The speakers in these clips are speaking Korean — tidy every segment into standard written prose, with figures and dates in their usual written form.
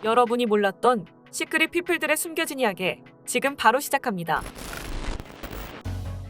여러분이 몰랐던 시크릿 피플들의 숨겨진 이야기 지금 바로 시작합니다.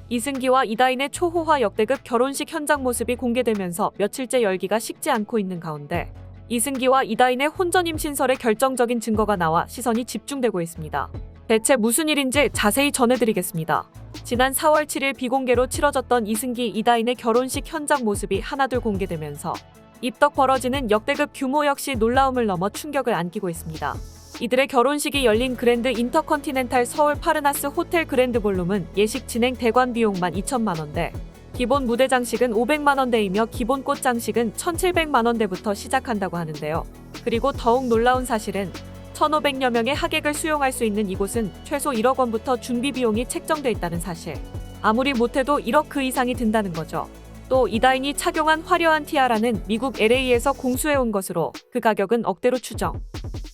이승기와 이다인의 초호화 역대급 결혼식 현장 모습이 공개되면서 며칠째 열기가 식지 않고 있는 가운데 이승기와 이다인의 혼전 임신설에 결정적인 증거가 나와 시선이 집중되고 있습니다. 대체 무슨 일인지 자세히 전해드리겠습니다. 지난 4월 7일 비공개로 치러졌던 이승기, 이다인의 결혼식 현장 모습이 하나둘 공개되면서 입덕 벌어지는 역대급 규모 역시 놀라움을 넘어 충격을 안기고 있습니다. 이들의 결혼식이 열린 그랜드 인터컨티넨탈 서울 파르나스 호텔 그랜드 볼룸은 예식 진행 대관 비용만 2천만 원대, 기본 무대 장식은 500만 원대이며 기본 꽃 장식은 1,700만 원대부터 시작한다고 하는데요. 그리고 더욱 놀라운 사실은 1,500여 명의 하객을 수용할 수 있는 이곳은 최소 1억 원부터 준비 비용이 책정돼 있다는 사실. 아무리 못해도 1억 그 이상이 든다는 거죠. 또 이다인이 착용한 화려한 티아라는 미국 LA에서 공수해온 것으로 그 가격은 억대로 추정.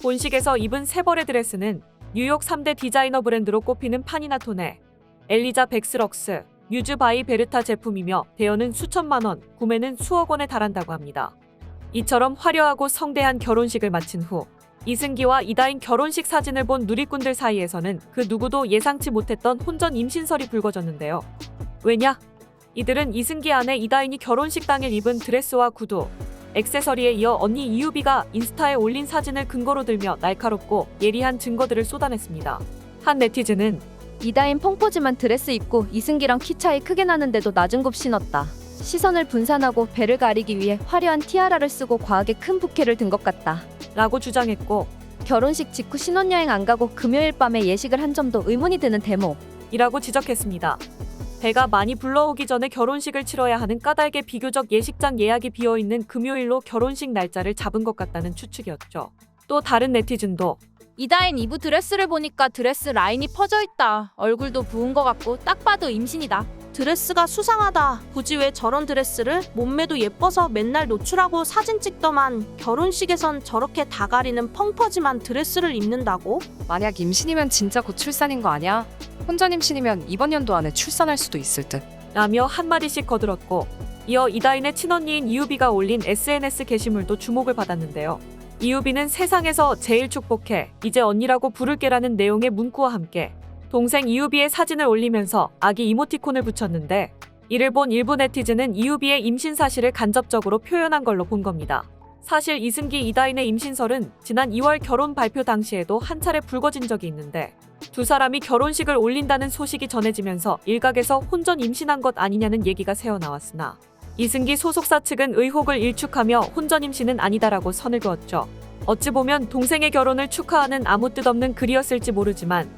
본식에서 입은 세 벌의 드레스는 뉴욕 3대 디자이너 브랜드로 꼽히는 파니나토네, 엘리자 백스럭스, 뮤즈 바이 베르타 제품이며 대여는 수천만 원, 구매는 수억 원에 달한다고 합니다. 이처럼 화려하고 성대한 결혼식을 마친 후 이승기와 이다인 결혼식 사진을 본 누리꾼들 사이에서는 그 누구도 예상치 못했던 혼전 임신설이 불거졌는데요. 왜냐? 이들은 이승기 아내 이다인이 결혼식 당일 입은 드레스와 구두, 액세서리에 이어 언니 이유비가 인스타에 올린 사진을 근거로 들며 날카롭고 예리한 증거들을 쏟아냈습니다. 한 네티즌은 이다인 펑포짐한 드레스 입고 이승기랑 키 차이 크게 나는데도 낮은 굽 신었다. 시선을 분산하고 배를 가리기 위해 화려한 티아라를 쓰고 과하게 큰 부케를 든 것 같다. 라고 주장했고, 결혼식 직후 신혼여행 안 가고 금요일 밤에 예식을 한 점도 의문이 드는 대목. 이라고 지적했습니다. 배가 많이 불러오기 전에 결혼식을 치러야 하는 까닭에 비교적 예식장 예약이 비어있는 금요일로 결혼식 날짜를 잡은 것 같다는 추측이었죠. 또 다른 네티즌도 이다인 이브 드레스를 보니까 드레스 라인이 퍼져 있다. 얼굴도 부은 것 같고 딱 봐도 임신이다. 드레스가 수상하다. 굳이 왜 저런 드레스를? 몸매도 예뻐서 맨날 노출하고 사진 찍더만 결혼식에선 저렇게 다 가리는 펑퍼짐한 드레스를 입는다고? 만약 임신이면 진짜 곧 출산인 거 아니야? 혼전 임신이면 이번 연도 안에 출산할 수도 있을 듯. 라며 한마디씩 거들었고, 이어 이다인의 친언니인 이유비가 올린 SNS 게시물도 주목을 받았는데요. 이유비는 세상에서 제일 축복해, 이제 언니라고 부를게라는 내용의 문구와 함께 동생 이유비의 사진을 올리면서 아기 이모티콘을 붙였는데, 이를 본 일부 네티즌은 이유비의 임신 사실을 간접적으로 표현한 걸로 본 겁니다. 사실 이승기, 이다인의 임신설은 지난 2월 결혼 발표 당시에도 한 차례 불거진 적이 있는데, 두 사람이 결혼식을 올린다는 소식이 전해지면서 일각에서 혼전 임신한 것 아니냐는 얘기가 새어나왔으나 이승기 소속사 측은 의혹을 일축하며 혼전 임신은 아니다라고 선을 그었죠. 어찌 보면 동생의 결혼을 축하하는 아무 뜻 없는 글이었을지 모르지만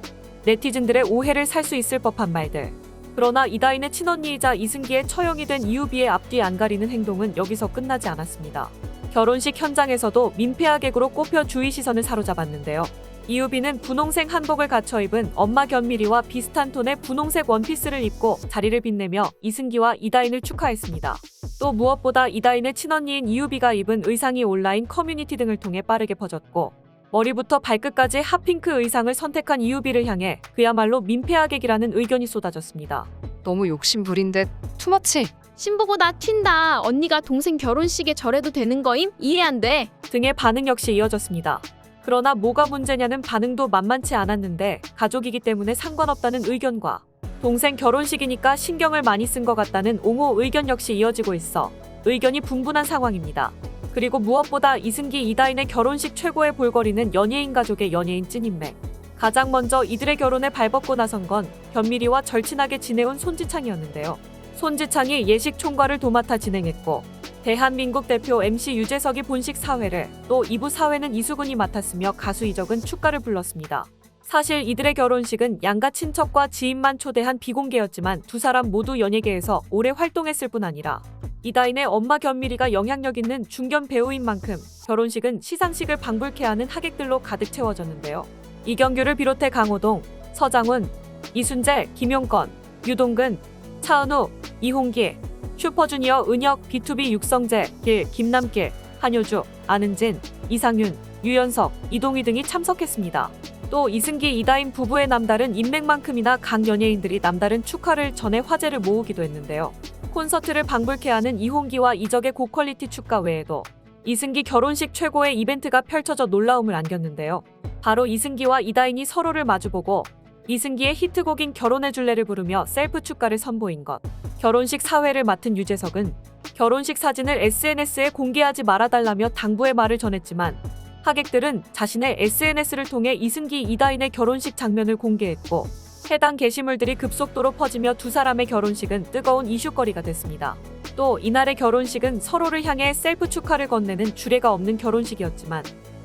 네티즌들의 오해를 살 수 있을 법한 말들. 그러나 이다인의 친언니이자 이승기의 처형이 된 이유비의 앞뒤 안 가리는 행동은 여기서 끝나지 않았습니다. 결혼식 현장에서도 민폐하객으로 꼽혀 주의 시선을 사로잡았는데요. 이유비는 분홍색 한복을 갖춰 입은 엄마 견미리와 비슷한 톤의 분홍색 원피스를 입고 자리를 빛내며 이승기와 이다인을 축하했습니다. 또 무엇보다 이다인의 친언니인 이유비가 입은 의상이 온라인 커뮤니티 등을 통해 빠르게 퍼졌고, 머리부터 발끝까지 핫핑크 의상을 선택한 이유비를 향해 그야말로 민폐하객이라는 의견이 쏟아졌습니다. 너무 욕심 부린 듯 투머치. 신부보다 튄다. 언니가 동생 결혼식에 저래도 되는 거임? 이해 안 돼. 등의 반응 역시 이어졌습니다. 그러나 뭐가 문제냐는 반응도 만만치 않았는데, 가족이기 때문에 상관없다는 의견과 동생 결혼식이니까 신경을 많이 쓴 것 같다는 옹호 의견 역시 이어지고 있어 의견이 분분한 상황입니다. 그리고 무엇보다 이승기, 이다인의 결혼식 최고의 볼거리는 연예인 가족의 연예인 찐인맥. 가장 먼저 이들의 결혼에 발벗고 나선 건 견미리와 절친하게 지내온 손지창이었는데요. 손지창이 예식 총괄을 도맡아 진행했고, 대한민국 대표 MC 유재석이 본식 사회를, 또 2부 사회는 이수근이 맡았으며 가수 이적은 축가를 불렀습니다. 사실 이들의 결혼식은 양가 친척과 지인만 초대한 비공개였지만 두 사람 모두 연예계에서 오래 활동했을 뿐 아니라 이다인의 엄마 견미리가 영향력 있는 중견 배우인 만큼 결혼식은 시상식을 방불케 하는 하객들로 가득 채워졌는데요. 이경규를 비롯해 강호동, 서장훈, 이순재, 김용건, 유동근, 차은우, 이홍기, 슈퍼주니어 은혁, B2B 육성재, 길, 김남길, 한효주, 안은진, 이상윤, 유연석, 이동희 등이 참석했습니다. 또 이승기, 이다인 부부의 남다른 인맥만큼이나 각 연예인들이 남다른 축하를 전해 화제를 모으기도 했는데요. 콘서트를 방불케 하는 이홍기와 이적의 고퀄리티 축가 외에도 이승기 결혼식 최고의 이벤트가 펼쳐져 놀라움을 안겼는데요. 바로 이승기와 이다인이 서로를 마주보고 이승기의 히트곡인 결혼해줄래를 부르며 셀프 축가를 선보인 것. 결혼식 사회를 맡은 유재석은 결혼식 사진을 SNS에 공개하지 말아달라며 당부의 말을 전했지만 하객들은 자신의 SNS를 통해 이승기, 이다인의 결혼식 장면을 공개했고 해당 게시물들이 급속도로 퍼지며 두 사람의 결혼식은 뜨거운 이슈거리가 됐습니다. 또 이날의 결혼식은 서로를 향해 셀프 축하를 건네는 주례가 없는 결혼식이었지만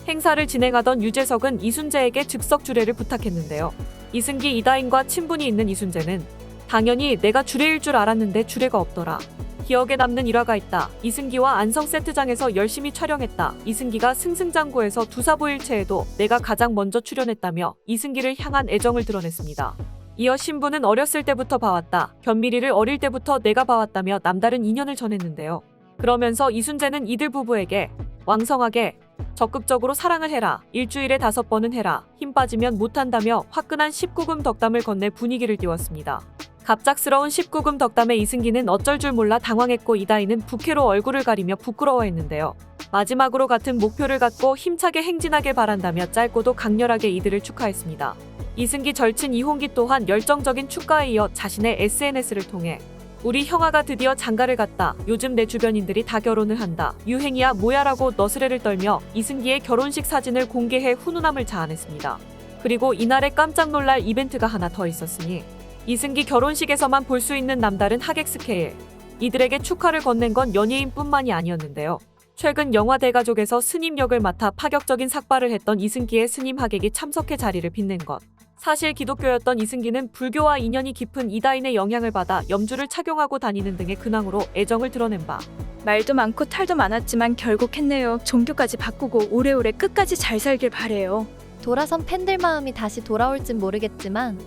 행사를 진행하던 유재석은 이순재에게 즉석 주례를 부탁했는데요. 이승기, 이다인과 친분이 있는 이순재는 당연히 내가 주례일 줄 알았는데 주례가 없더라. 기억에 남는 일화가 있다. 이승기와 안성 세트장에서 열심히 촬영했다. 이승기가 승승장구해서 두사부일체에도 내가 가장 먼저 출연했다며 이승기를 향한 애정을 드러냈습니다. 이어 신부는 어렸을 때부터 봐왔다. 견미리를 어릴 때부터 내가 봐왔다며 남다른 인연을 전했는데요. 그러면서 이순재는 이들 부부에게 왕성하게 적극적으로 사랑을 해라. 일주일에 5번은 해라. 힘 빠지면 못한다며 화끈한 19금 덕담을 건네 분위기를 띄웠습니다. 갑작스러운 19금 덕담에 이승기는 어쩔 줄 몰라 당황했고 이다인은 부케로 얼굴을 가리며 부끄러워했는데요. 마지막으로 같은 목표를 갖고 힘차게 행진하길 바란다며 짧고도 강렬하게 이들을 축하했습니다. 이승기 절친 이홍기 또한 열정적인 축가에 이어 자신의 SNS를 통해 우리 형아가 드디어 장가를 갔다. 요즘 내 주변인들이 다 결혼을 한다. 유행이야 뭐야라고 너스레를 떨며 이승기의 결혼식 사진을 공개해 훈훈함을 자아냈습니다. 그리고 이날에 깜짝 놀랄 이벤트가 하나 더 있었으니 이승기 결혼식에서만 볼 수 있는 남다른 하객 스케일. 이들에게 축하를 건넨 건 연예인뿐만이 아니었는데요. 최근 영화 대가족에서 스님 역을 맡아 파격적인 삭발을 했던 이승기의 스님 하객이 참석해 자리를 빛낸 것. 사실 기독교였던 이승기는 불교와 인연이 깊은 이다인의 영향을 받아 염주를 착용하고 다니는 등의 근황으로 애정을 드러낸 바. 말도 많고 탈도 많았지만 결국 했네요. 종교까지 바꾸고 오래오래 끝까지 잘 살길 바래요. 돌아선 팬들 마음이 다시 돌아올진 모르겠지만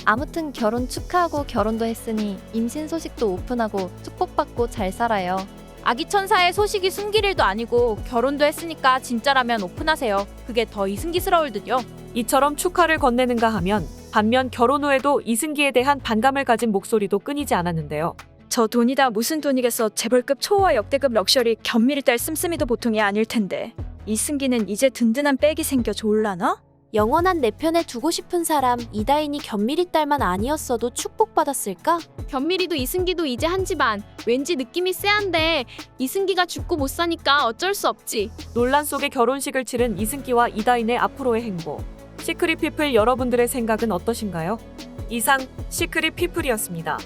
아무튼 결혼 축하하고 결혼도 했으니 임신 소식도 오픈하고 축복받고 잘 살아요. 아기 천사의 소식이 숨길 일도 아니고 결혼도 했으니까 진짜라면 오픈하세요. 그게 더 이승기스러울 듯요. 이처럼 축하를 건네는가 하면 반면 결혼 후에도 이승기에 대한 반감을 가진 목소리도 끊이지 않았는데요. 저 돈이다 무슨 돈이겠어. 재벌급 초호화 역대급 럭셔리 견미리 딸 씀씀이도 보통이 아닐 텐데. 이승기는 이제 든든한 백이 생겨 좋을라나? 영원한 내 편에 두고 싶은 사람 이다인이 견미리 딸만 아니었어도 축복받았을까? 견미리도 이승기도 이제 한 집안. 왠지 느낌이 쎄한데 이승기가 죽고 못 사니까 어쩔 수 없지. 논란 속에 결혼식을 치른 이승기와 이다인의 앞으로의 행보. 시크릿 피플 여러분들의 생각은 어떠신가요? 이상 시크릿 피플이었습니다.